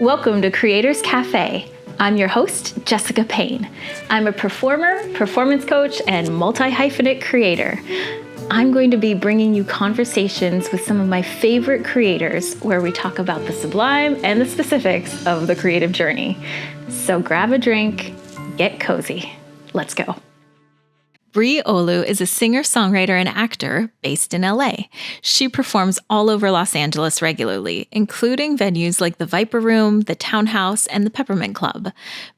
Welcome to Creators Cafe. I'm your host, Jessica Payne. I'm a performer, performance coach, and multi-hyphenate creator. I'm going to be bringing you conversations with some of my favorite creators where we talk about the sublime and the specifics of the creative journey. So grab a drink, get cozy. Let's go. Bri Oglu is a singer-songwriter and actor based in LA. She performs all over Los Angeles regularly, including venues like the Viper Room, the Townhouse, and the Peppermint Club.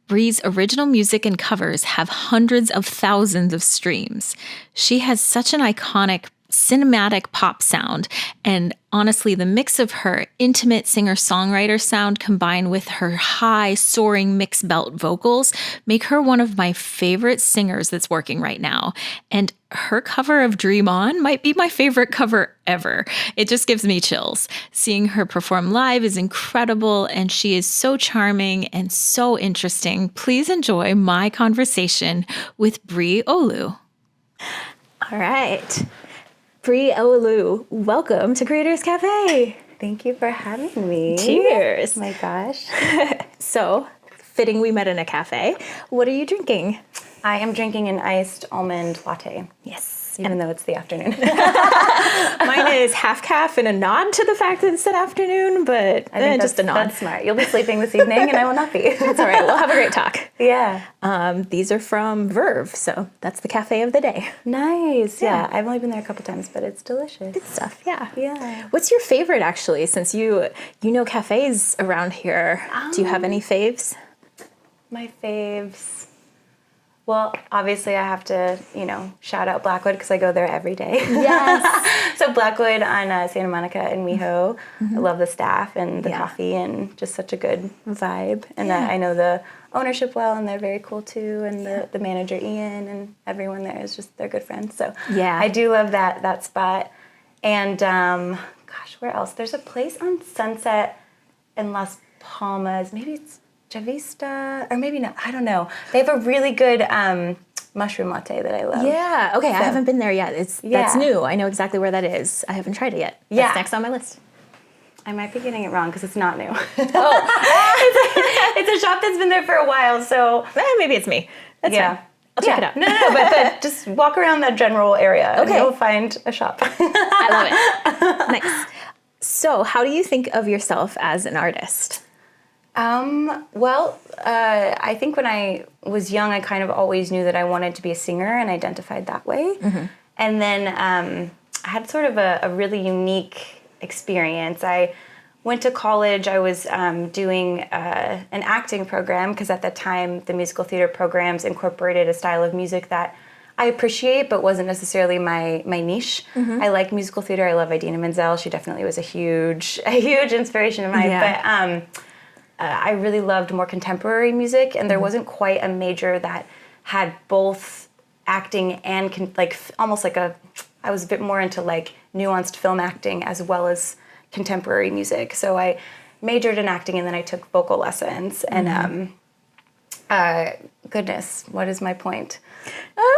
Bri's original music and covers have hundreds of thousands of streams. She has such an iconic cinematic pop sound, and honestly, the mix of her intimate singer-songwriter sound combined with her high, soaring mixed belt vocals make her one of my favorite singers that's working right now. And her cover of Dream On might be my favorite cover ever. It just gives me chills. Seeing her perform live is incredible, and she is so charming and so interesting. Please enjoy my conversation with Bri Oglu. All right. Bri Oglu, welcome to Creators Cafe. Thank you for having me. Cheers. Oh my gosh. So, fitting we met in a cafe. What are you drinking? I am drinking an iced almond latte. Yes. Even though it's the afternoon. Mine is half calf and a nod to the fact that it's the afternoon, but I think just a nod. That's smart. You'll be sleeping this evening and I will not be. That's all right. We'll have a great talk. Yeah. These are from Verve, so that's the cafe of the day. Nice. Yeah. I've only been there a couple times, but it's delicious. Good stuff. Yeah. Yeah. What's your favorite, actually, since you know cafes around here? Do you have any faves? My faves. Well, obviously I have to, shout out Blackwood because I go there every day. Yes. So Blackwood on Santa Monica and Miho. I love the staff and the coffee and just such a good vibe. And I know the ownership well, and they're very cool too. And the manager Ian and everyone there is just, they're good friends. So I do love that spot. And where else? There's a place on Sunset in Las Palmas. Maybe it's Javista, or maybe not. I don't know. They have a really good mushroom latte that I love. Yeah. Okay. I haven't been there yet. That's new. I know exactly where that is. I haven't tried it yet. That's next on my list. I might be getting it wrong because it's not new. Oh. It's a shop that's been there for a while, so maybe it's me. That's fine. I'll check it out. No, but just walk around that general area and you'll find a shop. I love it. Nice. So, how do you think of yourself as an artist? I think when I was young, I kind of always knew that I wanted to be a singer and identified that way. Mm-hmm. And then I had sort of a really unique experience. I went to college. I was doing an acting program because at that time, the musical theater programs incorporated a style of music that I appreciate, but wasn't necessarily my niche. Mm-hmm. I like musical theater. I love Idina Menzel. She definitely was a huge inspiration of mine. Yeah. But I really loved more contemporary music, and there wasn't quite a major that had both acting and almost like I was a bit more into like nuanced film acting as well as contemporary music. So I majored in acting, and then I took vocal lessons. And goodness, what is my point?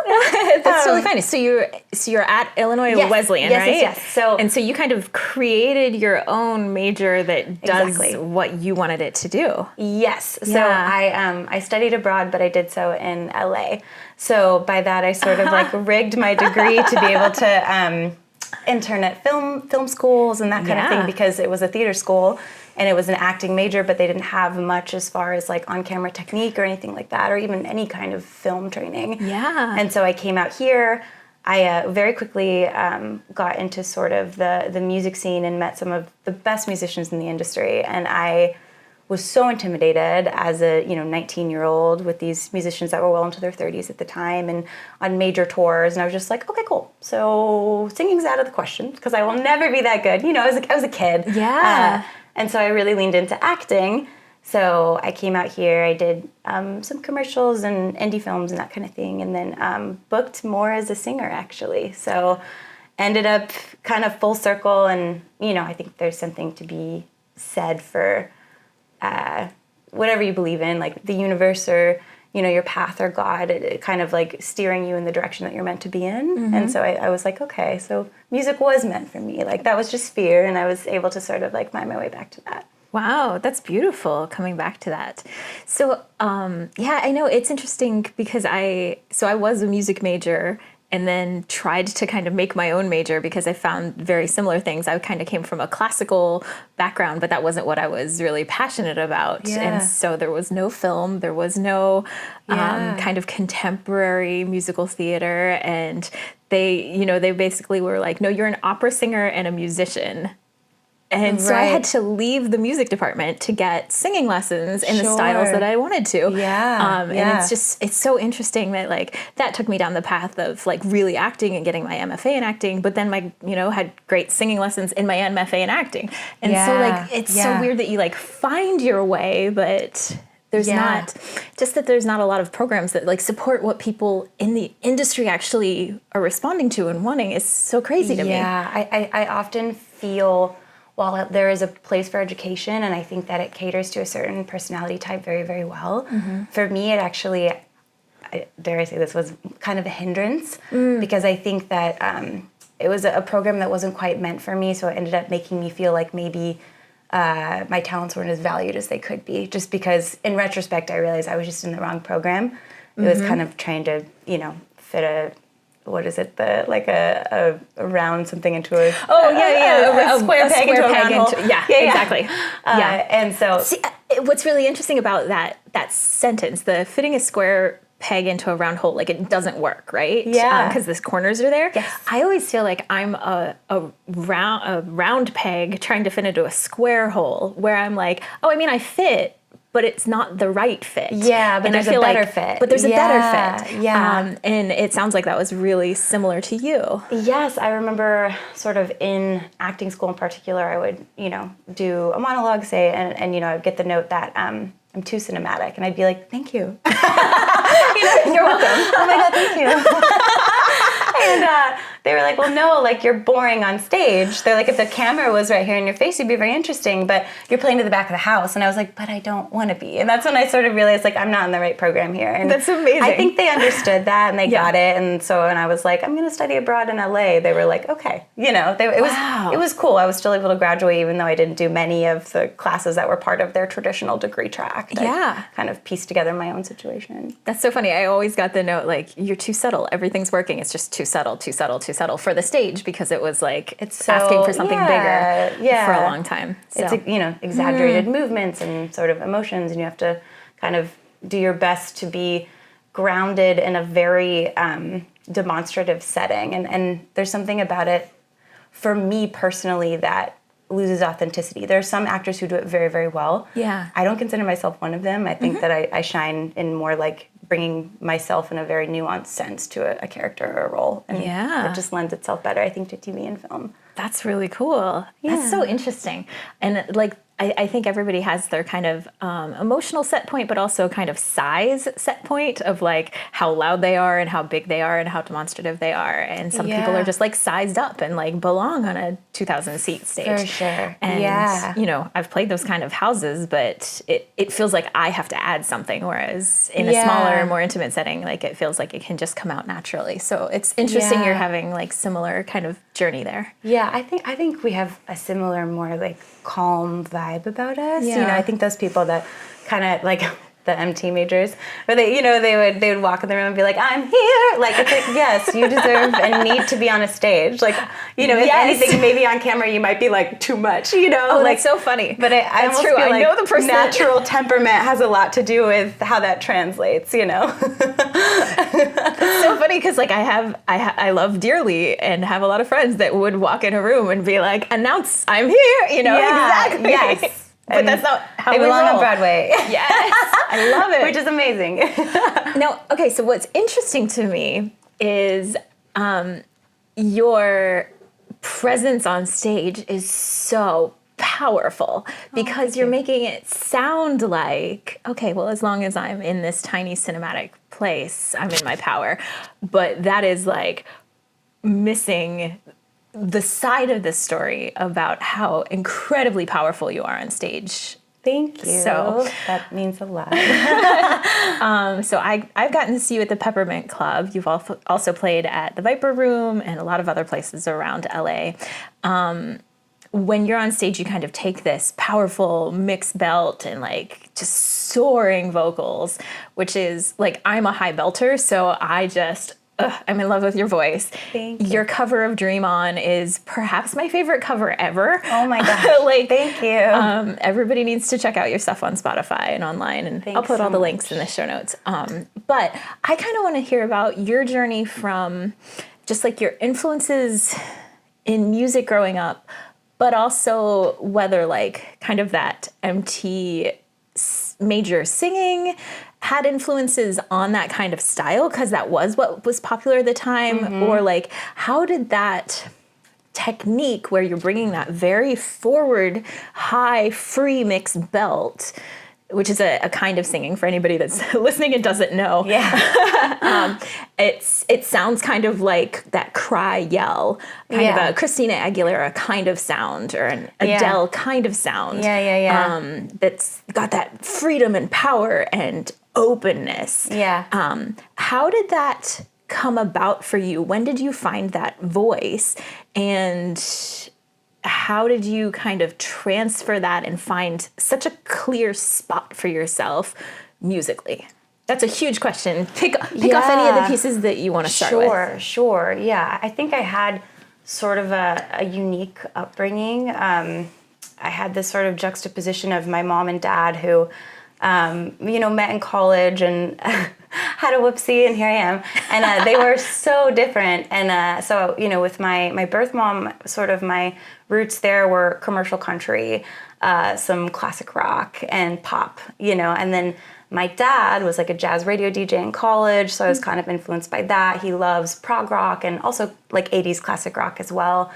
That's totally fine. So you're at Illinois Wesleyan, right? Yes. So you kind of created your own major that does what you wanted it to do. Yes. So I studied abroad, but I did so in LA. So by that I sort of rigged my degree to be able to intern at film schools and that kind of thing, because it was a theater school. And it was an acting major, but they didn't have much as far as on-camera technique or anything like that, or even any kind of film training. Yeah. And so I came out here. I very quickly got into sort of the music scene and met some of the best musicians in the industry. And I was so intimidated as a 19-year-old with these musicians that were well into their 30s at the time and on major tours. And I was just like, okay, cool. So singing's out of the question because I will never be that good. I was a kid. Yeah. And so I really leaned into acting. So I came out here, I did some commercials and indie films and that kind of thing, and then booked more as a singer, actually. So ended up kind of full circle, and, I think there's something to be said for whatever you believe in, like the universe or, your path or God, it kind of steering you in the direction that you're meant to be in. Mm-hmm. And so I was like, okay, so music was meant for me. That was just fear, and I was able to sort of find my way back to that. Wow, that's beautiful, coming back to that. So, yeah, I know it's interesting because I was a music major and then tried to kind of make my own major because I found very similar things. I kind of came from a classical background, but that wasn't what I was really passionate about. Yeah. And so there was no film, there was no kind of contemporary musical theater. And they basically were like, no, you're an opera singer and a musician. And so I had to leave the music department to get singing lessons in the styles that I wanted to. Yeah. And it's so interesting that like that took me down the path of like really acting and getting my MFA in acting, but then had great singing lessons in my MFA in acting. And so like, it's so weird that you like find your way, but there's not a lot of programs that like support what people in the industry actually are responding to and wanting is so crazy to me. Yeah, I often feel, while there is a place for education, and I think that it caters to a certain personality type very, very well, for me, it actually, dare I say this, was kind of a hindrance because I think that it was a program that wasn't quite meant for me, so it ended up making me feel like maybe my talents weren't as valued as they could be, just because in retrospect, I realized I was just in the wrong program. It was kind of trying to, fit a... what is it? A round something into a a square peg into a round hole. Exactly. And so, see, what's really interesting about that sentence, the fitting a square peg into a round hole, like it doesn't work, right? Yeah, because the corners are there. Yes. I always feel like I'm a round peg trying to fit into a square hole, where I'm like, oh, I mean, I fit, but it's not the right fit. Yeah, but there's a better fit. But there's a better fit. Yeah. And it sounds like that was really similar to you. Yes, I remember sort of in acting school in particular, I would, do a monologue, say, and I'd get the note that I'm too cinematic. And I'd be like, thank you. You're welcome. Oh my God, thank you. And they were like, well, no, like you're boring on stage. They're like, if the camera was right here in your face, you'd be very interesting, but you're playing to the back of the house. And I was like, but I don't want to be. And that's when I sort of realized, like, I'm not in the right program here. And that's amazing. I think they understood that and they got it. And so when I was like, I'm going to study abroad in LA, they were like, okay. It was cool. I was still able to graduate, even though I didn't do many of the classes that were part of their traditional degree track. I kind of pieced together my own situation. That's so funny. I always got the note, like, you're too subtle. Everything's working. It's just too subtle for the stage, because it was like it's asking for something bigger for a long time. So. It's exaggerated movements and sort of emotions, and you have to kind of do your best to be grounded in a very demonstrative setting. And there's something about it, for me personally, that loses authenticity. There are some actors who do it very, very well. Yeah. I don't consider myself one of them. I think that I shine in more like bringing myself in a very nuanced sense to a character or a role. And it just lends itself better, I think, to TV and film. That's really cool. Yeah. That's so interesting. And like, I think everybody has their kind of emotional set point, but also kind of size set point of like how loud they are and how big they are and how demonstrative they are. And some people are just like sized up and like belong on a 2,000 seat stage. For sure. And, I've played those kind of houses, but it feels like I have to add something. Whereas in a smaller, more intimate setting, like it feels like it can just come out naturally. So it's interesting you're having like similar kind of journey there. Yeah, I think we have a similar, more like calm vibe about us. Yeah. I think those people that kind of like the MT majors, where they would walk in the room and be like, I'm here. Like, it's like, yes, you deserve and need to be on a stage. Like, if anything, maybe on camera you might be like too much, Oh, like, that's so funny. But I almost feel like know the person natural temperament has a lot to do with how that translates, It's so funny because like I love dearly and have a lot of friends that would walk in a room and be like, announce I'm here, exactly. Yes. But that's not how they we belong roll. on Broadway. Yes, I love it. Which is amazing. Now, okay, so what's interesting to me is your presence on stage is so powerful because you're making it sound like, okay, well, as long as I'm in this tiny cinematic place, I'm in my power. But that is like missing the side of this story about how incredibly powerful you are on stage. Thank you. So that means a lot. So I've gotten to see you at the Peppermint Club. You've also played at the Viper Room and a lot of other places around LA. when you're on stage, you kind of take this powerful mixed belt and like just soaring vocals, which is like, I'm a high belter, so I'm in love with your voice. Thank you. Your cover of Dream On is perhaps my favorite cover ever. Oh my gosh. Like, thank you. Everybody needs to check out your stuff on Spotify and online, and Thanks I'll put all so the links in the show notes. But I kind of want to hear about your journey from just like your influences in music growing up, but also whether like kind of that MT major singing had influences on that kind of style, because that was what was popular at the time, or like how did that technique where you're bringing that very forward, high, free mixed belt, which is a kind of singing for anybody that's listening and doesn't know. Yeah. It sounds kind of like that cry yell, kind of a Christina Aguilera kind of sound, or an Adele kind of sound. That's got that freedom and power and openness. How did that come about for you? When did you find that voice? And how did you kind of transfer that and find such a clear spot for yourself musically? That's a huge question. Pick off any of the pieces that you want to start with. Sure. Yeah. I think I had sort of a unique upbringing. I had this sort of juxtaposition of my mom and dad who, met in college and had a whoopsie, and here I am. And they were so different. And so, with my birth mom, sort of my roots there were commercial country, some classic rock and pop, and then my dad was like a jazz radio DJ in college, so I was kind of influenced by that. He loves prog rock and also like 80s classic rock as well.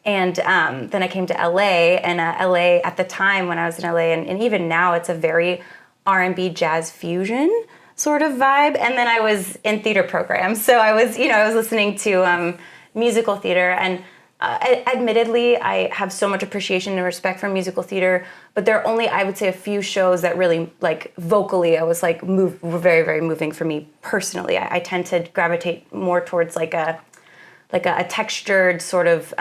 And then I came to LA, and LA at the time when I was in LA, and even now, it's a very R&B jazz fusion sort of vibe. And then I was in theater programs, so I was listening to musical theater, and admittedly, I have so much appreciation and respect for musical theater, but there are only, I would say, a few shows that really, like, vocally, I was like, were very, very moving for me personally. I tend to gravitate more towards like a textured sort of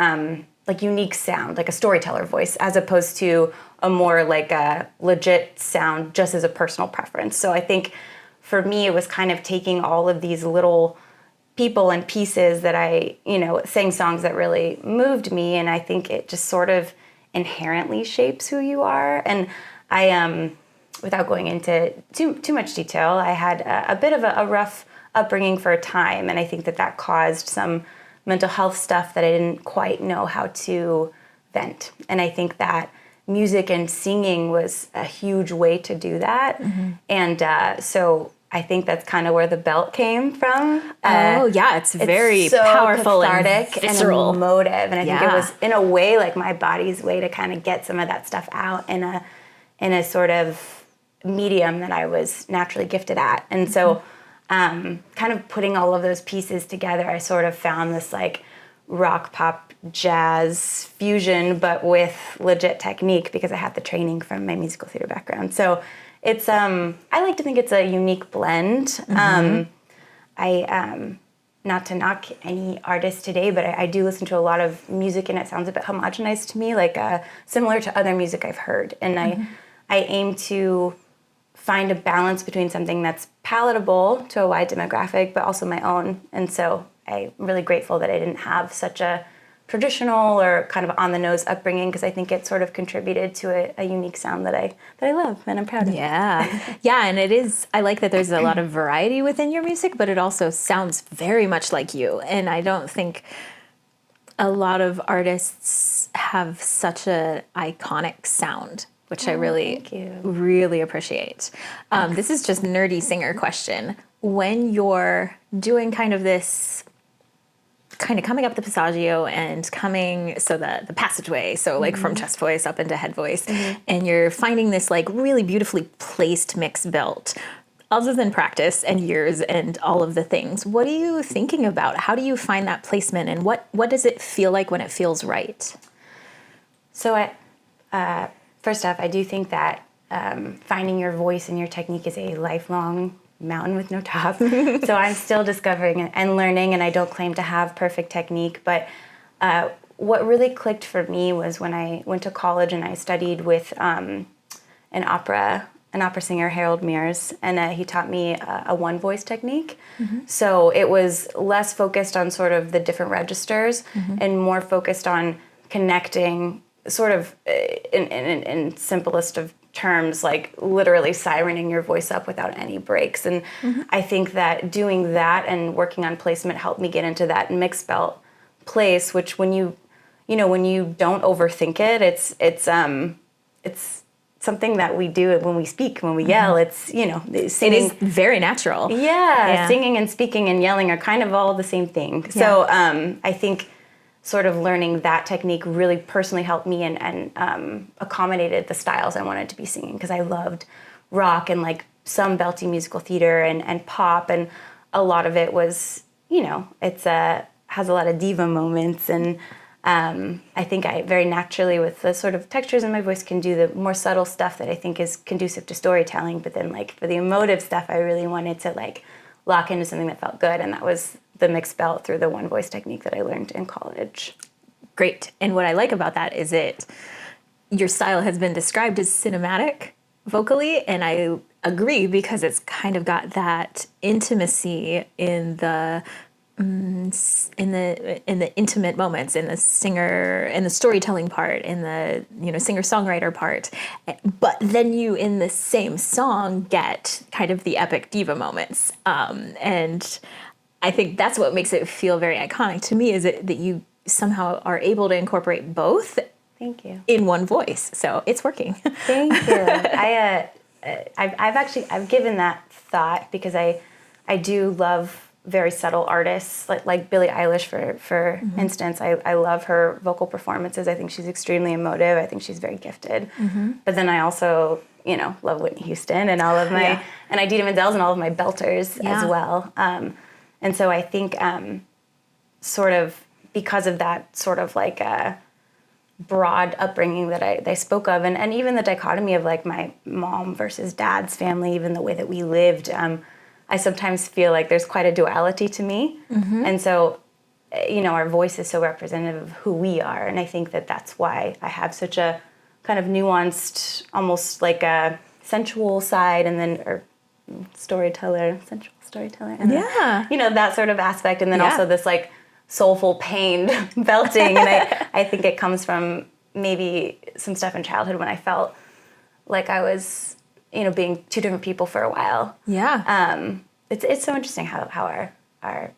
like unique sound, like a storyteller voice, as opposed to a more like a legit sound just as a personal preference. So I think for me, it was kind of taking all of these little people and pieces that I, sang songs that really moved me. And I think it just sort of inherently shapes who you are. And I, without going into too much detail, I had a bit of a rough upbringing for a time. And I think that caused some mental health stuff that I didn't quite know how to vent. And I think that music and singing was a huge way to do that. And so I think that's kind of where the belt came from. It's very so powerful, cathartic, and visceral, and emotive. And I think it was, in a way, like my body's way to kind of get some of that stuff out in a sort of medium that I was naturally gifted at. And so kind of putting all of those pieces together, I sort of found this like rock, pop, jazz fusion, but with legit technique, because I had the training from my musical theater background. So it's, I like to think it's a unique blend. I, not to knock any artist today, but I do listen to a lot of music, and it sounds a bit homogenized to me, like similar to other music I've heard. And I aim to find a balance between something that's palatable to a wide demographic, but also my own. And so I'm really grateful that I didn't have such a traditional or kind of on-the-nose upbringing, because I think it sort of contributed to a unique sound that I love and I'm proud of. Yeah, and it is, I like that there's a lot of variety within your music, but it also sounds very much like you. And I don't think a lot of artists have such an iconic sound, which I really appreciate. This is just nerdy singer question. When you're doing kind of this, kind of coming up the passaggio and coming, so the passageway, so like from chest voice up into head voice, and you're finding this like really beautifully placed mixed belt, other than practice and years and all of the things, what are you thinking about? How do you find that placement, and what does it feel like when it feels right? So first off, I do think that finding your voice and your technique is a lifelong mountain with no top. So I'm still discovering and learning, and I don't claim to have perfect technique, but what really clicked for me was when I went to college and I studied with an opera singer, Harold Mears, and he taught me a one voice technique. So it was less focused on sort of the different registers and more focused on connecting sort of in simplest of terms, like literally sirening your voice up without any breaks. And I think that doing that and working on placement helped me get into that mixed belt place, which when you don't overthink it, it's something that we do when we speak, when we yell. It's, singing. It is very natural. Yeah, singing and speaking and yelling are kind of all the same thing. So I think sort of learning that technique really personally helped me and accommodated the styles I wanted to be singing, because I loved rock and like some belty musical theater and pop, and a lot of it was, has a lot of diva moments, and I think I very naturally, with the sort of textures in my voice, can do the more subtle stuff that I think is conducive to storytelling. But then like for the emotive stuff, I really wanted to like lock into something that felt good, and that was the mixed belt through the one voice technique that I learned in college. Great. And what I like about that is your style has been described as cinematic vocally, and I agree, because it's kind of got that intimacy in the intimate moments, in the singer, in the storytelling part, in the singer-songwriter part, but then you in the same song get kind of the epic diva moments, and I think that's what makes it feel very iconic to me, is that you somehow are able to incorporate both. Thank you. In one voice, so it's working. Thank you. I've given that thought, because I do love very subtle artists like Billie Eilish, for instance. I love her vocal performances. I think she's extremely emotive. I think she's very gifted. But then I also, love Whitney Houston and all of my, and Idina Menzel's and all of my belters as well. And so I think sort of because of that sort of like a broad upbringing that I spoke of, and even the dichotomy of like my mom versus dad's family, even the way that we lived, I sometimes feel like there's quite a duality to me. And so, our voice is so representative of who we are. And I think that that's why I have such a kind of nuanced, almost like a sensual side, and then, or storyteller, sensual storyteller. And then, that sort of aspect. And then also this like soulful, pained belting. And I think it comes from maybe some stuff in childhood when I felt like I was, being two different people for a while. It's so interesting how our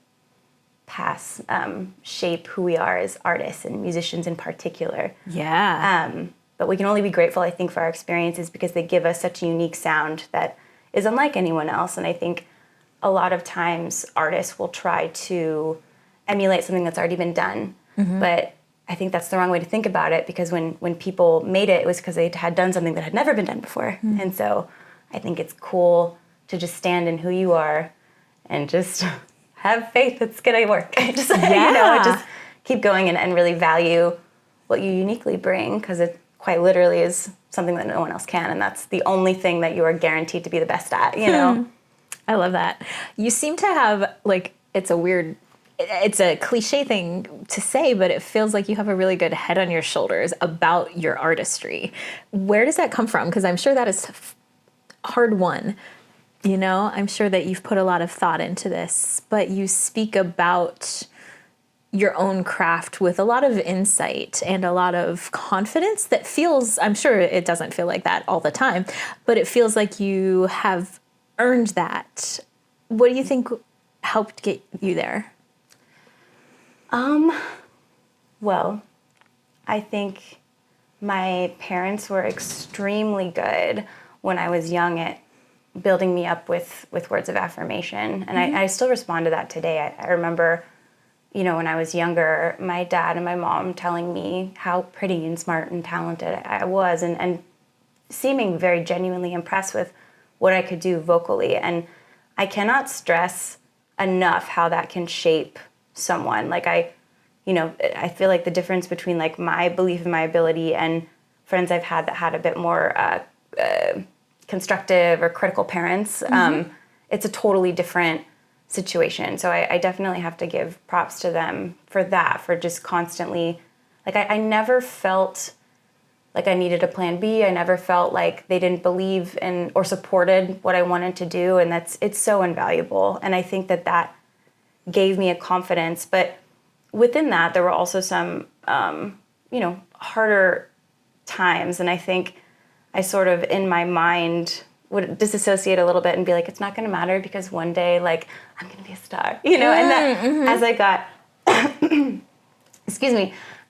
past shape who we are as artists and musicians in particular. But we can only be grateful, I think, for our experiences, because they give us such a unique sound that is unlike anyone else. And I think a lot of times artists will try to emulate something that's already been done. But I think that's the wrong way to think about it, because when people made it, it was because they had done something that had never been done before. And so I think it's cool to just stand in who you are and just have faith it's going to work. Just keep going and really value what you uniquely bring, because it quite literally is something that no one else can, and that's the only thing that you are guaranteed to be the best at, I love that. You seem to have, like, it's a cliche thing to say, but it feels like you have a really good head on your shoulders about your artistry. Where does that come from? Because I'm sure that is hard won. I'm sure that you've put a lot of thought into this, but you speak about your own craft with a lot of insight and a lot of confidence that feels, I'm sure it doesn't feel like that all the time, but it feels like you have earned that. What do you think helped get you there? Well, I think my parents were extremely good when I was young at building me up with words of affirmation. And I still respond to that today. I remember, when I was younger, my dad and my mom telling me how pretty and smart and talented I was, and seeming very genuinely impressed with what I could do vocally. And I cannot stress enough how that can shape someone. Like I feel like the difference between like my belief in my ability and friends I've had that had a bit more constructive or critical parents, it's a totally different situation. So I definitely have to give props to them for that, for just constantly Like I never felt like I needed a plan B. I never felt like they didn't believe in or supported what I wanted to do. And it's so invaluable. And I think that gave me a confidence. But within that, there were also some, harder times. And I think I sort of, in my mind, would disassociate a little bit and be like, it's not going to matter because one day, like, I'm going to be a star, and that as I got,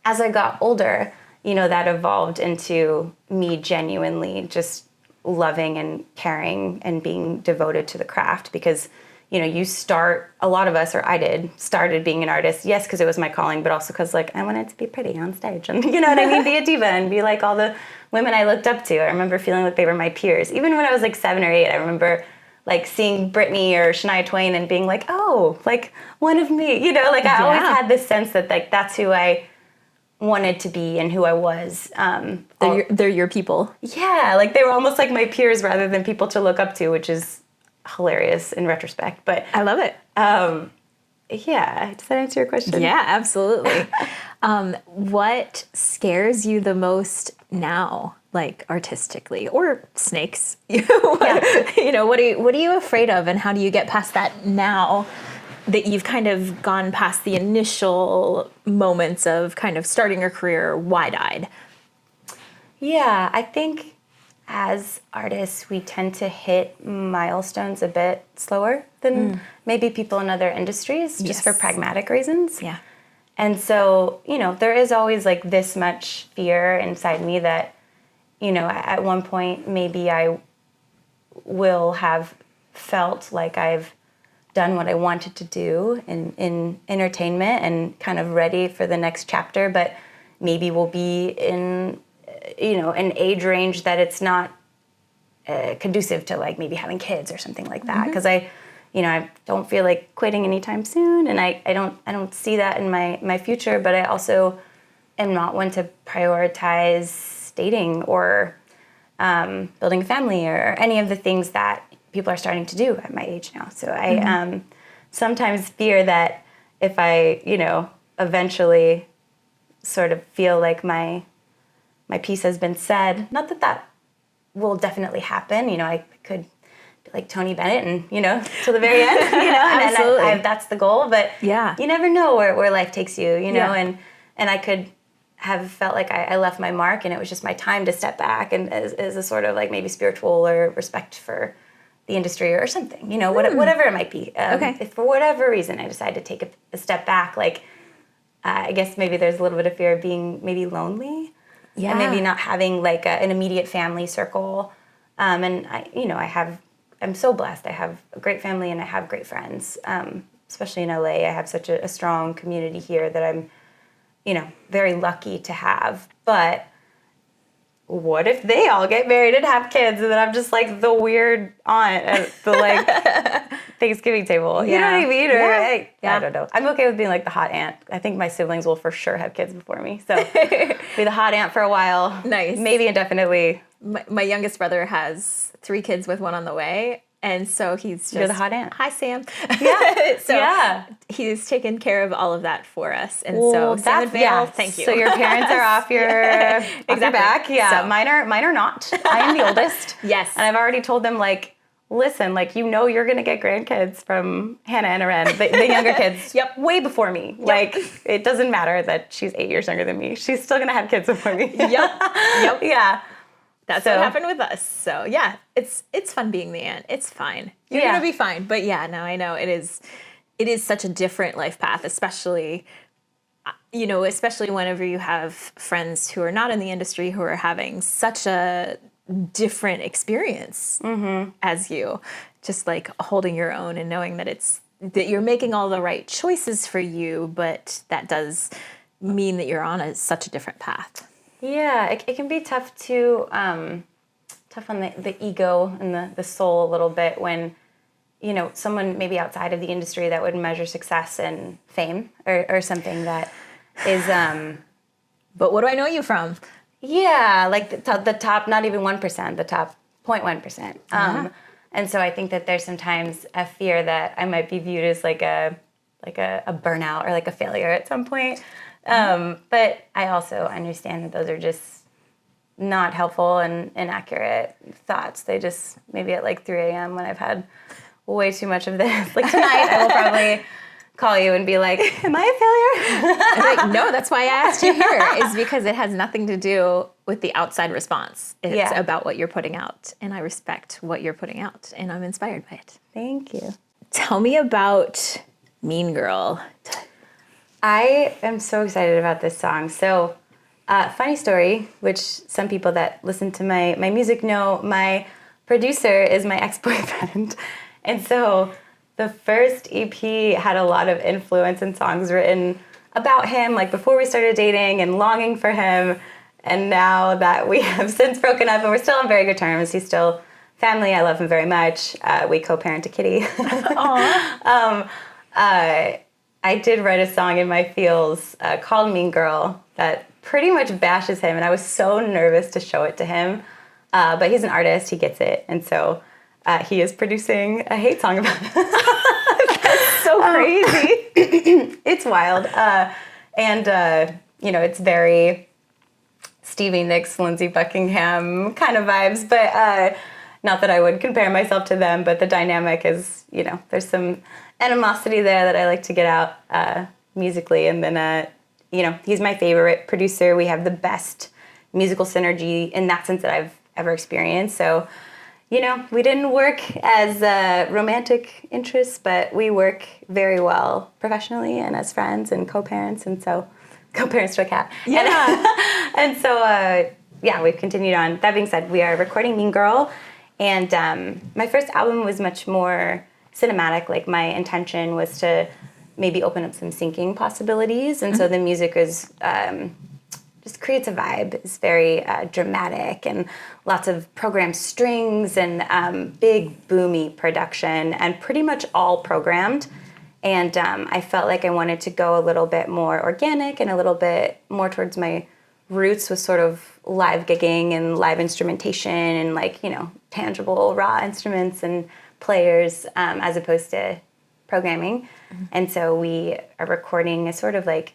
as I got older, that evolved into me genuinely just loving and caring and being devoted to the craft because, you start, a lot of us, or I started being an artist, yes, because it was my calling, but also because, like, I wanted to be pretty on stage and, be a diva and be like all the women I looked up to. I remember feeling like they were my peers. Even when I was like 7 or 8, I remember like seeing Britney or Shania Twain and being like, oh, like one of me, I always had this sense that like that's who I wanted to be and who I was. They're your people. Yeah, like they were almost like my peers rather than people to look up to, which is hilarious in retrospect. But I love it. Yeah, does that answer your question? Yeah, absolutely. What scares you the most now, like artistically, or snakes? What are you afraid of, and how do you get past that now that you've kind of gone past the initial moments of kind of starting your career wide-eyed? Yeah, I think as artists, we tend to hit milestones a bit slower than maybe people in other industries, just for pragmatic reasons. Yeah. And so, there is always like this much fear inside me that, at one point, maybe I will have felt like I've done what I wanted to do in entertainment and kind of ready for the next chapter, but maybe we'll be in, an age range that it's not conducive to like maybe having kids or something like that. Because I don't feel like quitting anytime soon, and I don't see that in my future, but I also am not one to prioritize dating or building a family or any of the things that people are starting to do at my age now. So I sometimes fear that if I, eventually sort of feel like my piece has been said, not that will definitely happen. I could be like Tony Bennett and, till the very end, Absolutely. and that's the goal. But you never know where life takes you, and I could have felt like I left my mark and it was just my time to step back and as a sort of like maybe spiritual or respect for the industry or something, whatever it might be. If for whatever reason I decide to take a step back, like I guess maybe there's a little bit of fear of being maybe lonely. Yeah. And maybe not having like an immediate family circle. And I'm so blessed. I have a great family and I have great friends, especially in LA. I have such a strong community here that I'm, very lucky to have. But what if they all get married and have kids and then I'm just like the weird aunt at the like Thanksgiving table? You know what I mean? Or, I don't know. I'm okay with being like the hot aunt. I think my siblings will for sure have kids before me. So be the hot aunt for a while. Nice. Maybe indefinitely. My youngest brother has 3 kids with one on the way. And so he's just... You're the hot aunt. Hi, Sam. Yeah. He's taken care of all of that for us. And so Sam and Vale, thank you. So your parents are off your, off your back. Yeah. So. Mine are not. I am the oldest. Yes. And I've already told them, like, listen, like, you're going to get grandkids from Hannah and Aren, the younger kids, way before me. Yep. Like, it doesn't matter that she's 8 years younger than me. She's still going to have kids before me. Yep. Yeah. That's what happened with us. So yeah, it's fun being the aunt. It's fine. You're gonna be fine. But yeah, no, I know it is such a different life path, especially whenever you have friends who are not in the industry who are having such a different experience as you. Just like holding your own and knowing that you're making all the right choices for you, but that does mean that you're on such a different path. Yeah, it can be tough tough on the ego and the soul a little bit when, someone maybe outside of the industry that would measure success and fame or something that is... But what do I know you from? Yeah, like the top, not even 1%, the top 0.1%. And so I think that there's sometimes a fear that I might be viewed as like a burnout or like a failure at some point. But I also understand that those are just not helpful and inaccurate thoughts. They just, maybe at like 3 a.m. when I've had way too much of this. Like tonight, I will probably call you and be like, am I a failure? I'm like, no, that's why I asked you here, is because it has nothing to do with the outside response. It's about what you're putting out, and I respect what you're putting out, and I'm inspired by it. Thank you. Tell me about Mean Girl. I am so excited about this song. So, funny story, which some people that listen to my music know, my producer is my ex-boyfriend. And so the first EP had a lot of influence and songs written about him, like before we started dating and longing for him. And now that we have since broken up and we're still on very good terms, he's still family. I love him very much. We co-parent a kitty. I did write a song in my feels called Mean Girl that pretty much bashes him, and I was so nervous to show it to him. But he's an artist, he gets it, and so he is producing a hate song about it. That's so crazy. It's wild. And it's very Stevie Nicks, Lindsey Buckingham kind of vibes, but not that I would compare myself to them, but the dynamic is, there's some animosity there that I like to get out musically. And then, he's my favorite producer. We have the best musical synergy in that sense that I've ever experienced. So, we didn't work as romantic interests, but we work very well professionally and as friends and co-parents. And so, co-parents to a cat. Yeah. And so, we've continued on. That being said, we are recording Mean Girl. And my first album was much more cinematic. Like, my intention was to maybe open up some syncing possibilities. And so the music is just creates a vibe. It's very dramatic and lots of programmed strings and big boomy production and pretty much all programmed. And I felt like I wanted to go a little bit more organic and a little bit more towards my roots with sort of live gigging and live instrumentation and tangible raw instruments and players as opposed to programming. And so we are recording a sort of like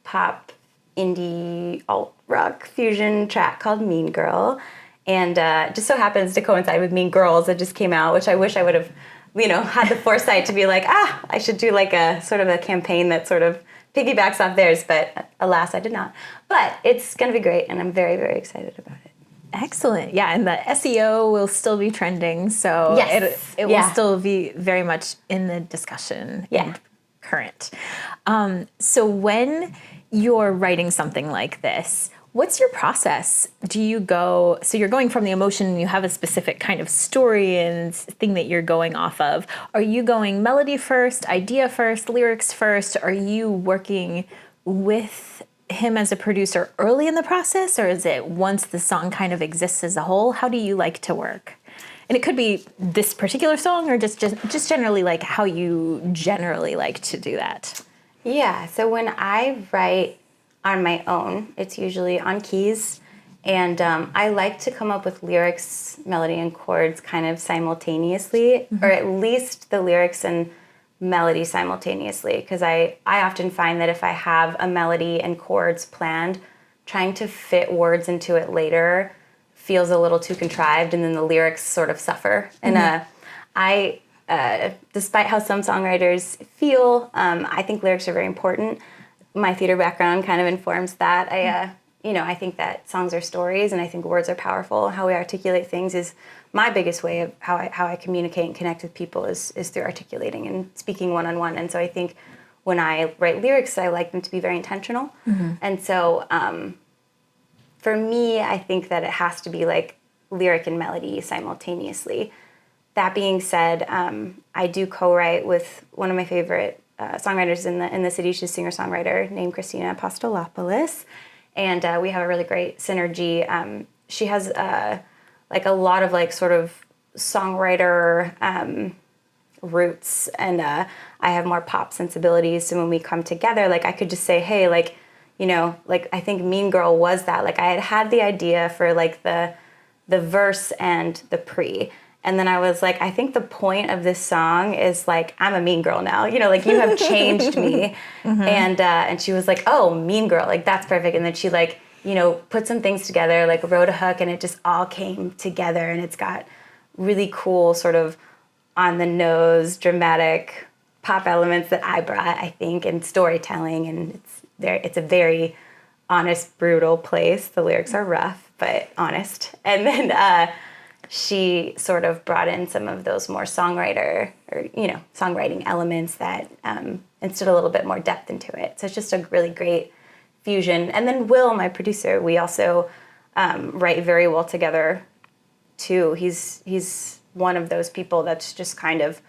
pop indie alt rock fusion track called Mean Girl, and just so happens to coincide with Mean Girls that just came out, which I wish I would have had the foresight to be like, I should do like a sort of a campaign that sort of piggybacks off theirs, but alas, I did not. But it's going to be great, and I'm very, very excited about it. Excellent. Yeah, and the SEO will still be trending, so it will still be very much in the discussion and current. So when you're writing something like this, what's your process? Do you go, so you're going from the emotion and you have a specific kind of story and thing that you're going off of. Are you going melody first, idea first, lyrics first? Are you working with him as a producer early in the process, or is it once the song kind of exists as a whole? How do you like to work? And it could be this particular song or just generally like how you generally like to do that. Yeah, so when I write on my own, it's usually on keys, and I like to come up with lyrics, melody, and chords kind of simultaneously, or at least the lyrics and melody simultaneously, because I often find that if I have a melody and chords planned, trying to fit words into it later feels a little too contrived, and then the lyrics sort of suffer. And I despite how some songwriters feel, I think lyrics are very important. My theater background kind of informs that. I think that songs are stories, and I think words are powerful. How we articulate things is my biggest way of how I communicate and connect with people is through articulating and speaking one-on-one. And so I think when I write lyrics, I like them to be very intentional. And so for me, I think that it has to be like lyric and melody simultaneously. That being said, I do co-write with one of my favorite songwriters in the city. She's a singer-songwriter named Christina Apostolopoulos, and we have a really great synergy. She has like a lot of like sort of songwriter roots, and I have more pop sensibilities. So when we come together, like I could just say, hey, like I think Mean Girl was that. Like I had the idea for like the verse and the pre. And then I was like, I think the point of this song is like, I'm a mean girl now. You know, like you have changed me. And she was like, oh, mean girl, like that's perfect. And then she like, you know, put some things together, like wrote a hook, and it just all came together. And it's got really cool sort of on the nose, dramatic pop elements that I brought, I think, and storytelling. And it's a very honest, brutal place. The lyrics are rough, but honest. And then she sort of brought in some of those more songwriting elements that instilled a little bit more depth into it. So it's just a really great fusion. And then Will, my producer, we also write very well together too. He's one of those people that's just kind of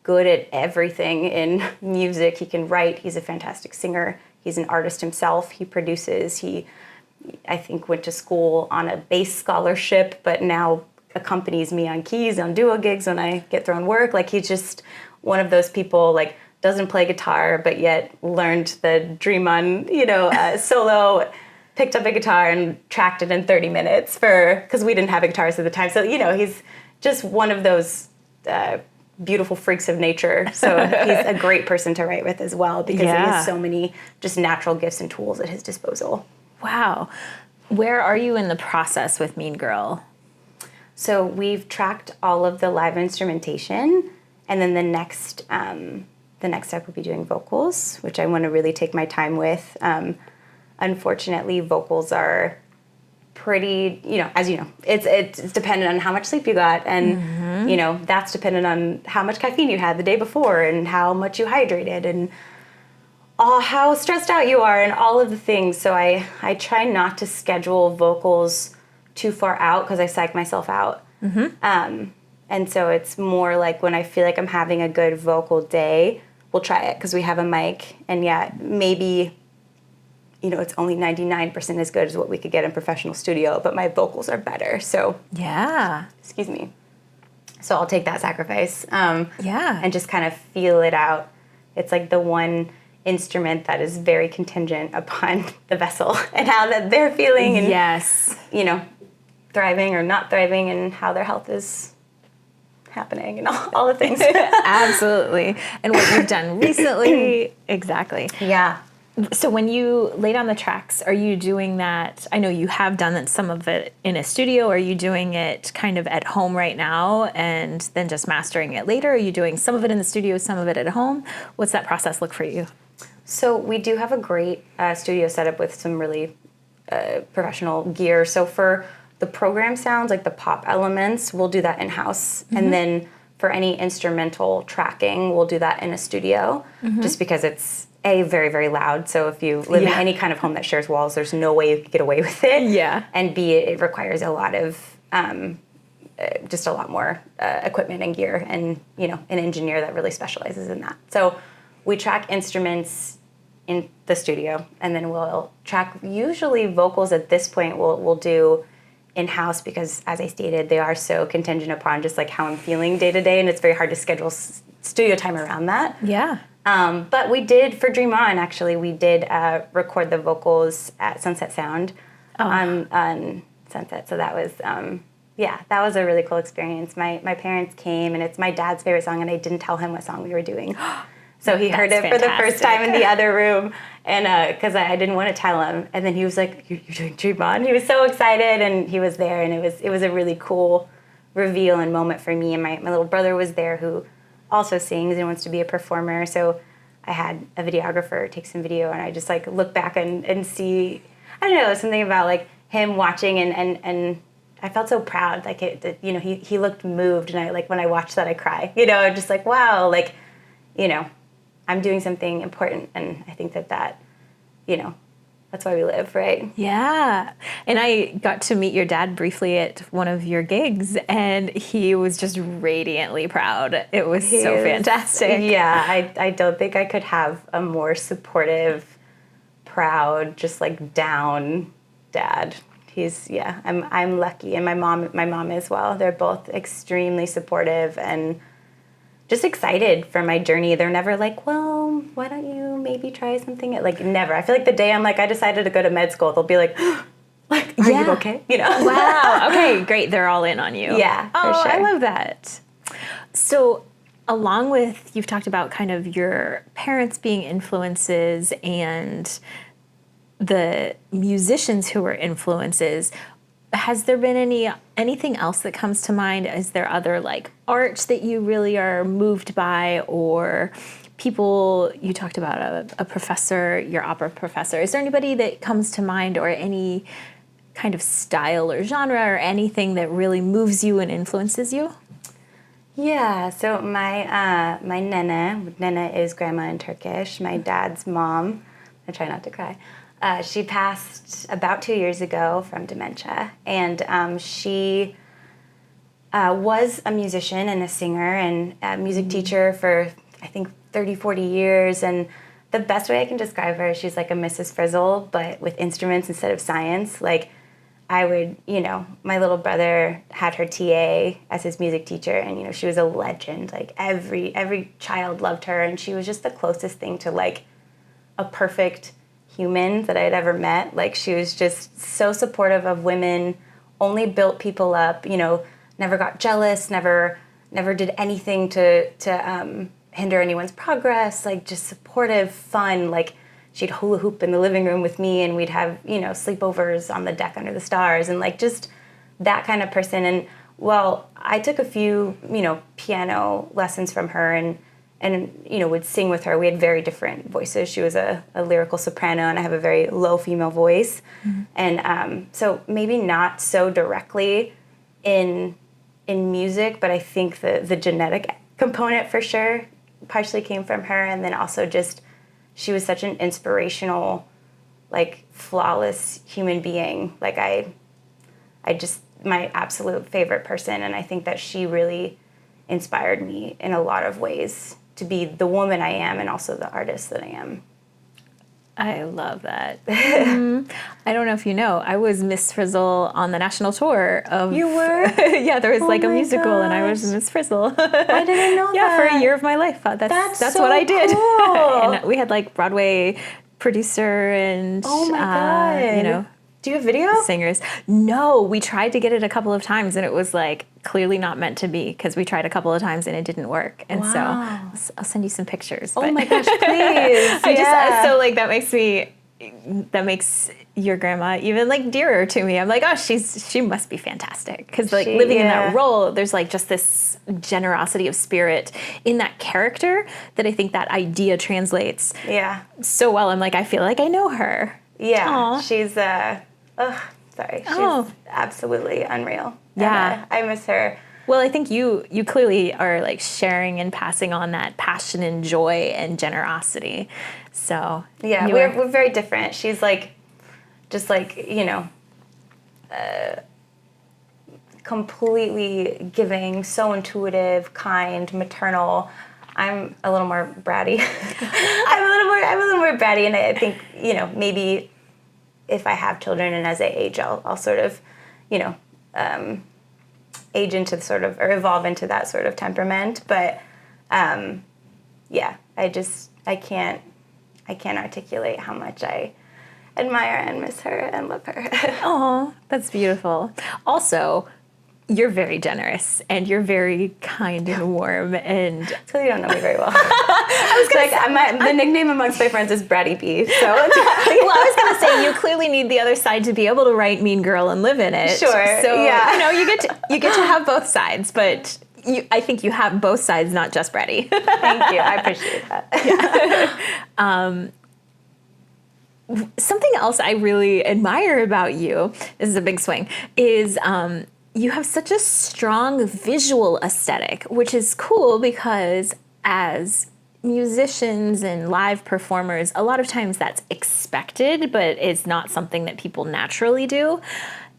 good at everything in music. He can write. He's a fantastic singer. He's an artist himself. He produces. He, I think, went to school on a bass scholarship, but now accompanies me on keys, on duo gigs when I get thrown work. Like he's just one of those people, like doesn't play guitar, but yet learned the Dream On, solo, picked up a guitar and tracked it in 30 minutes because we didn't have a guitarist at the time. So, he's just one of those beautiful freaks of nature. So he's a great person to write with as well because he has so many just natural gifts and tools at his disposal. Wow. Where are you in the process with Mean Girl? So we've tracked all of the live instrumentation, and then the next step will be doing vocals, which I want to really take my time with. Unfortunately, vocals are pretty, as you know, it's dependent on how much sleep you got, and that's dependent on how much caffeine you had the day before, and how much you hydrated, and how stressed out you are, and all of the things. So I try not to schedule vocals too far out because I psych myself out. And so it's more like when I feel like I'm having a good vocal day, we'll try it because we have a mic, and maybe it's only 99% as good as what we could get in professional studio, but my vocals are better. So excuse me. So I'll take that sacrifice. And just kind of feel it out. It's like the one instrument that is very contingent upon the vessel and how that they're feeling, and thriving or not thriving, and how their health is happening, and all the things. Absolutely. And what you've done recently. Exactly. Yeah. So when you lay down the tracks, are you doing that? I know you have done some of it in a studio. Are you doing it kind of at home right now and then just mastering it later? Are you doing some of it in the studio, some of it at home? What's that process look for you? So we do have a great studio setup with some really professional gear. So for the program sounds, like the pop elements, we'll do that in-house. And then for any instrumental tracking, we'll do that in a studio, just because it's very, very loud. So if you live in any kind of home that shares walls, there's no way you could get away with it. And B, it requires a lot of, just a lot more equipment and gear, and, an engineer that really specializes in that. So we track instruments in the studio, and then we'll track usually vocals at this point we'll do in-house, because as I stated, they are so contingent upon just like how I'm feeling day to day, and it's very hard to schedule studio time around that. But we did, for Dream On, actually, we did record the vocals at Sunset Sound on Sunset. So that was, that was a really cool experience. My parents came, and it's my dad's favorite song, and I didn't tell him what song we were doing. So he heard it for the first time in the other room, and because I didn't want to tell him. And then he was like, "You're doing Dream On?" He was so excited, and he was there, and it was a really cool reveal and moment for me. And my little brother was there, who also sings and wants to be a performer. So I had a videographer take some video, and I just like look back and see, I don't know, something about like him watching, and I felt so proud. Like he looked moved, and I, like, when I watched that, I cry. Just like, wow, like, I'm doing something important, and I think that that's why we live, right? Yeah. And I got to meet your dad briefly at one of your gigs, and he was just radiantly proud. It was so fantastic. Yeah, I don't think I could have a more supportive, proud, just like down dad. I'm lucky, and my mom as well. They're both extremely supportive and just excited for my journey. They're never like, well, why don't you maybe try something? Like, never. I feel like the day I'm like, I decided to go to med school, they'll be like, like, Are you okay? You know? Wow. Okay, great. They're all in on you. Yeah, for Oh, sure. I love that. So along with, you've talked about kind of your parents being influences and the musicians who were influences, has there been anything else that comes to mind? Is there other like art that you really are moved by, or people? You talked about a professor, your opera professor. Is there anybody that comes to mind, or any kind of style or genre or anything that really moves you and influences you? Yeah, so my nene is grandma in Turkish, my dad's mom, I try not to cry, she passed about 2 years ago from dementia, and she was a musician and a singer and a music teacher for, I think, 30, 40 years, and the best way I can describe her is she's like a Mrs. Frizzle, but with instruments instead of science. Like, I would, my little brother had her TA as his music teacher, and, she was a legend. Like, every child loved her, and she was just the closest thing to, like, a perfect human that I had ever met. Like, she was just so supportive of women, only built people up, never got jealous, never did anything to hinder anyone's progress, like, just supportive, fun, like, she'd hula hoop in the living room with me, and we'd have, sleepovers on the deck under the stars, and like just that kind of person. And well, I took a few, piano lessons from her, and would sing with her. We had very different voices. She was a lyrical soprano, and I have a very low female voice. Mm-hmm. And so maybe not so directly in music, but I think the genetic component for sure partially came from her, and then also just she was such an inspirational, like, flawless human being. Like, I just, my absolute favorite person, and I think that she really inspired me in a lot of ways to be the woman I am and also the artist that I am. I love that. I don't know if you know, I was Miss Frizzle on the national tour of... You were? Yeah, there was like a musical, gosh. And I was Miss Frizzle. I didn't know that. Yeah, for a year of my life. That's so what I did. Cool. And we had like Broadway producer and... Oh my God. Do you have video? Singers. No, we tried to get it a couple of times, and it was like clearly not meant to be, because we tried a couple of times and it didn't work. And so I'll send you some pictures. Oh my gosh, please. So like that makes your grandma even like dearer to me. I'm like, oh, she must be fantastic, because like living in that role, there's like just this generosity of spirit in that character that I think that idea translates so well. I'm like, I feel like I know her. Yeah. Aww. She's she's absolutely unreal. Yeah. And, I miss her. Well, I think you clearly are like sharing and passing on that passion and joy and generosity. So yeah, we're very different. She's like, just like, completely giving, so intuitive, kind, maternal. I'm a little more bratty. I'm a little more bratty, and I think, maybe if I have children and as I age, I'll sort of, age into sort of, or evolve into that sort of temperament. But I can't articulate how much I admire and miss her and love her. Oh, that's beautiful. Also, you're very generous, and you're very kind and warm, and... So you don't know me very well. The nickname amongst my friends is Bratty B, so... Well, I was going to say, you clearly need the other side to be able to write Mean Girl and live in it. Sure, so, you get to have both sides, but I think you have both sides, not just Bratty. Thank you, I appreciate that. Yeah. Something else I really admire about you, this is a big swing, is... you have such a strong visual aesthetic, which is cool because as musicians and live performers, a lot of times that's expected, but it's not something that people naturally do.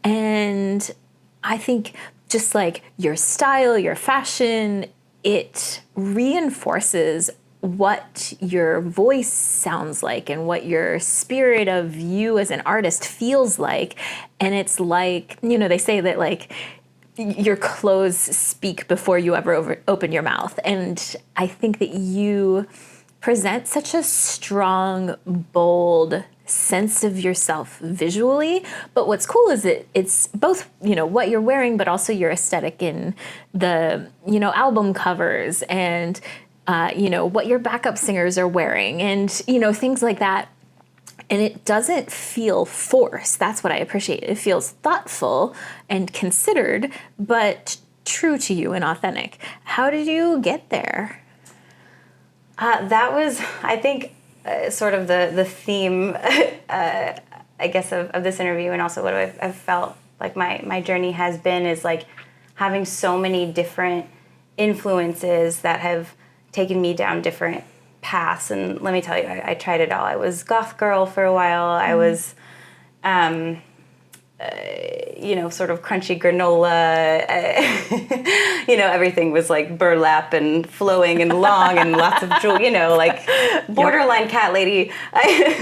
And I think just like your style, your fashion, it reinforces what your voice sounds like and what your spirit of you as an artist feels like. And it's like, they say that like your clothes speak before you ever open your mouth. And I think that you present such a strong, bold sense of yourself visually. But what's cool is it's both, what you're wearing, but also your aesthetic in the, album covers and, what your backup singers are wearing and, things like that. And it doesn't feel forced. That's what I appreciate. It feels thoughtful and considered, but true to you and authentic. How did you get there? That was, I think, sort of the theme, I guess, of this interview, and also what I've felt like my journey has been is like having so many different influences that have taken me down different paths. And let me tell you, I tried it all. I was goth girl for a while. I was, sort of crunchy granola. Everything was like burlap and flowing and long and lots of jewel, like borderline cat lady,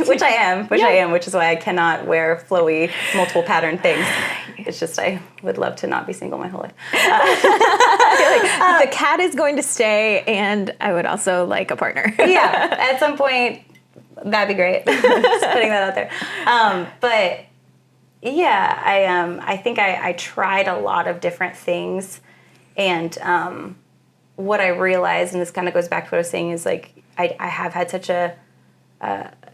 which I am, which is why I cannot wear flowy, multiple pattern things. It's just I would love to not be single my whole life. The cat is going to stay, and I would also like a partner. Yeah, at some point, that'd be great. Just putting that out there. But yeah, I think I tried a lot of different things, and what I realized, and this kind of goes back to what I was saying, is like I have had such a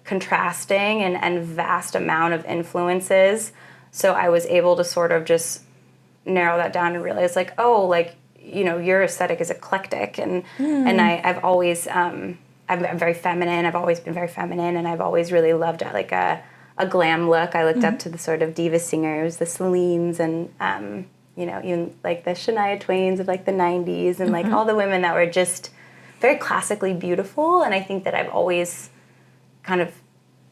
contrasting and vast amount of influences. So I was able to sort of just narrow that down and realize like, your aesthetic is eclectic. And I've always, I'm very feminine. I've always been very feminine. And I've always really loved like a glam look. I looked up to the sort of diva singers, the Celines and, even like the Shania Twains of like the 90s and like all the women that were just very classically beautiful. And I think that I've always kind of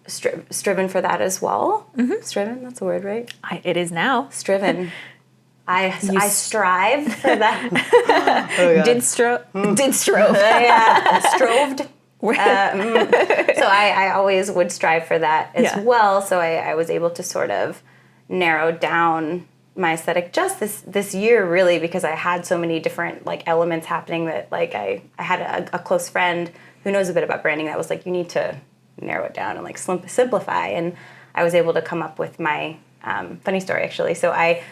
striven for that as well. Striven, that's a word, right? It is now. Striven. I strive for that. Did strove. Yeah, stroved. So I always would strive for that as well. So I was able to sort of narrow down my aesthetic just this year, really, because I had so many different like elements happening that like I had a close friend who knows a bit about branding that was like, you need to narrow it down and like simplify. And I was able to come up with my funny story, actually. So I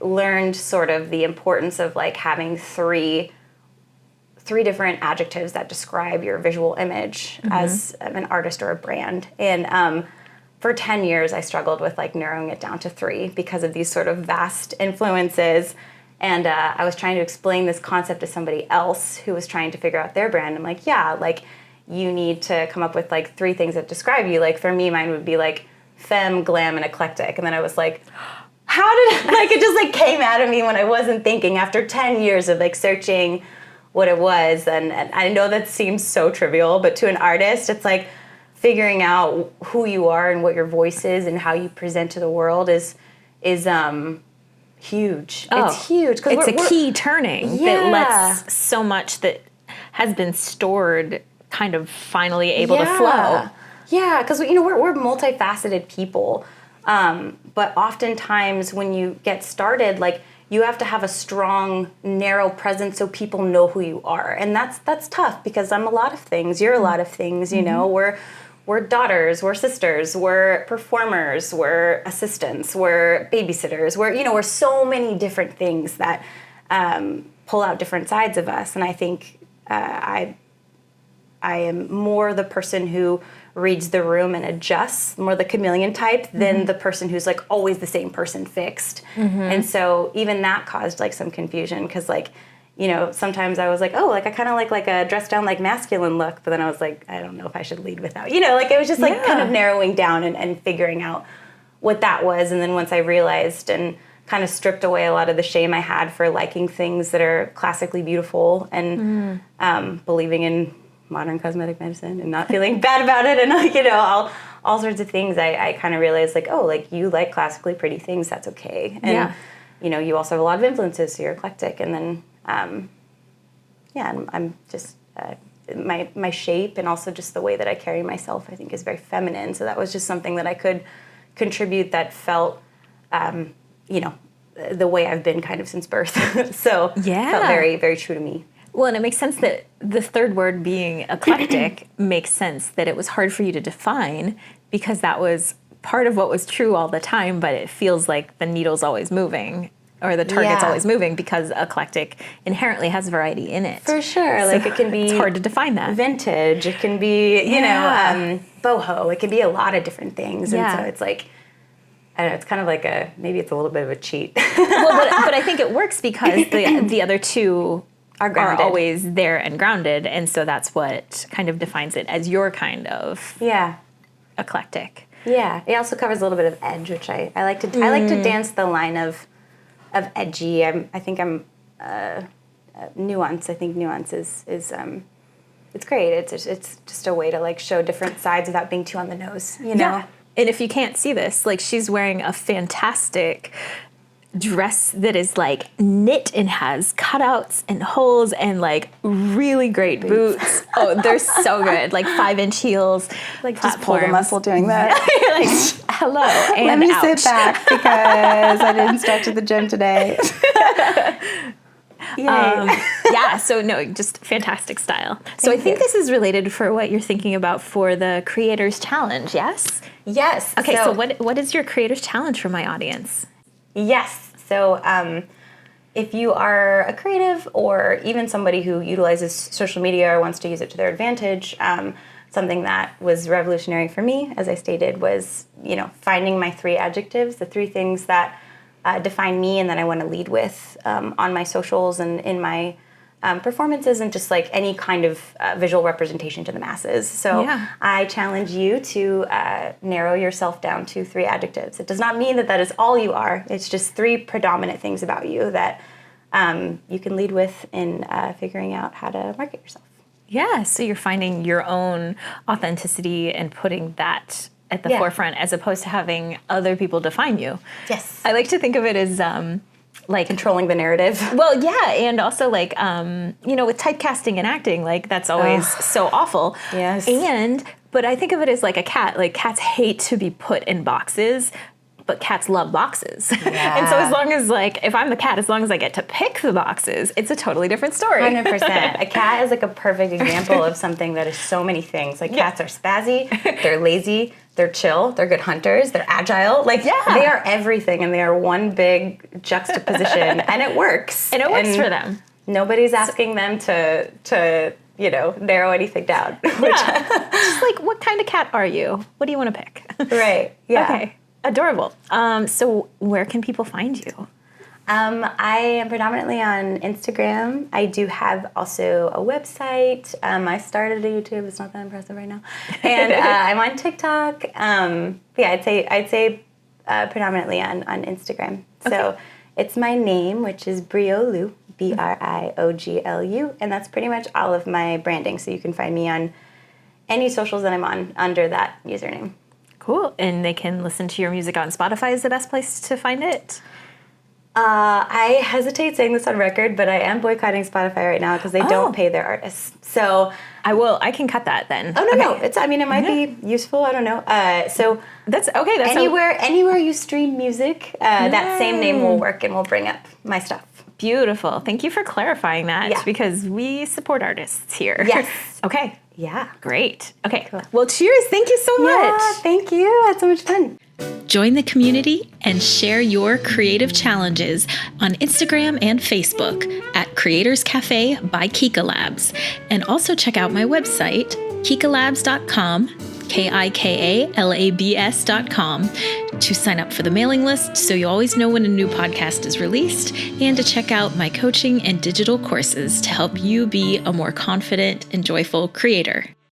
learned sort of the importance of like having three different adjectives that describe your visual image as an artist or a brand. And for 10 years, I struggled with like narrowing it down to 3 because of these sort of vast influences. And I was trying to explain this concept to somebody else who was trying to figure out their brand. I'm like, yeah, like you need to come up with like 3 things that describe you. Like for me, mine would be like femme, glam, and eclectic. And then I was like, how did, like it just like came out of me when I wasn't thinking after 10 years of like searching what it was. And I know that seems so trivial, but to an artist, it's like figuring out who you are and what your voice is and how you present to the world is huge. Oh, it's huge. It's a key turning that lets so much that has been stored kind of finally able to flow. Yeah, because we're multifaceted people. But oftentimes when you get started, like you have to have a strong, narrow presence so people know who you are. And that's tough because I'm a lot of things. You're a lot of things, you know. We're daughters, we're sisters, we're performers, we're assistants, we're babysitters, we're so many different things that pull out different sides of us. And I think I am more the person who reads the room and adjusts, more the chameleon type than the person who's like always the same person fixed. And so even that caused like some confusion because like, sometimes I was like, oh, like I kind of like a dressed down like masculine look, but then I was like, I don't know if I should lead with that. Like it was just like kind of narrowing down and figuring out what that was. And then once I realized and kind of stripped away a lot of the shame I had for liking things that are classically beautiful and believing in modern cosmetic medicine and not feeling bad about it and all sorts of things, I kind of realized like, oh, like you like classically pretty things, that's okay. And you also have a lot of influences, so you're eclectic. And then I'm just my shape and also just the way that I carry myself, I think is very feminine. So that was just something that I could contribute that felt the way I've been kind of since birth. So it felt very, very true to me. Well, and it makes sense that the third word being eclectic makes sense that it was hard for you to define because that was part of what was true all the time, but it feels like the needle's always moving or the target's always moving because eclectic inherently has variety in it. For sure. So like it can be... It's hard to define that. Vintage. It can be, you know, boho. It can be a lot of different things. And so it's like, I don't know, it's kind of like maybe it's a little bit of a cheat. but I think it works because the other two are always there and grounded. And so that's what kind of defines it as your kind of eclectic. Yeah. It also covers a little bit of edge, which I like to I like to dance the line of edgy. I think I'm nuance. I think nuance is it's great. It's just a way to like show different sides without being too on the nose, you know? Yeah. And if you can't see this, like she's wearing a fantastic dress that is like knit and has cutouts and holes and like really great boots. Oh, they're so good. Like 5-inch heels. Like just pull the muscle doing that. You're like, hello. And let me ouch. sit back because I didn't stretch at the gym today. So no, just fantastic style. So I think this is related for what you're thinking about for the Creators Challenge, yes? Yes. Okay, so what is your Creators Challenge for my audience? Yes. So if you are a creative or even somebody who utilizes social media or wants to use it to their advantage, something that was revolutionary for me, as I stated, was, you know, finding my 3 adjectives, the 3 things that define me and that I want to lead with on my socials and in my performances and just like any kind of visual representation to the masses. So I challenge you to narrow yourself down to 3 adjectives. It does not mean that is all you are. It's just 3 predominant things about you that you can lead with in figuring out how to market yourself. Yeah, so you're finding your own authenticity and putting that at the forefront as opposed to having other people define you. Yes. I like to think of it as like controlling the narrative. Well, yeah, and also like you know, with typecasting and acting, like that's always so awful. Yes. But I think of it as like a cat. Like cats hate to be put in boxes, but cats love boxes. Yeah. And so as long as like, if I'm the cat, as long as I get to pick the boxes, it's a totally different story. 100%. A cat is like a perfect example of something that is so many things. Like cats are spazzy, they're lazy, they're chill, they're good hunters, they're agile. Like they are everything and they are one big juxtaposition and it works. And it works for them. Nobody's asking them to you know, narrow anything down. Yeah. Just like, what kind of cat are you? What do you want to pick? Right. Yeah. Okay. Adorable. So where can people find you? I am predominantly on Instagram. I do have also a website. I started a YouTube. It's not that impressive right now. And I'm on TikTok. I'd say predominantly on Instagram. Okay. So it's my name, which is Bri Oglu, Brioglu, and that's pretty much all of my branding. So you can find me on any socials that I'm on under that username. Cool. And they can listen to your music on Spotify is the best place to find it? I hesitate saying this on record, but I am boycotting Spotify right now because they don't pay their artists. So I can cut that then. Oh, no. It might be useful. I don't know. So that's okay. That's anywhere you stream music, that same name will work and we'll bring up my stuff. Beautiful. Thank you for clarifying that because we support artists here. Yes. Okay. Yeah. Great. Okay. Cool. Well, cheers. Thank you so much. Yeah, thank you. I had so much fun. Join the community and share your creative challenges on Instagram and Facebook at Creators Cafe by Kika Labs. And also check out my website, kikalabs.com, KIKALABS.com, to sign up for the mailing list so you always know when a new podcast is released, and to check out my coaching and digital courses to help you be a more confident and joyful creator.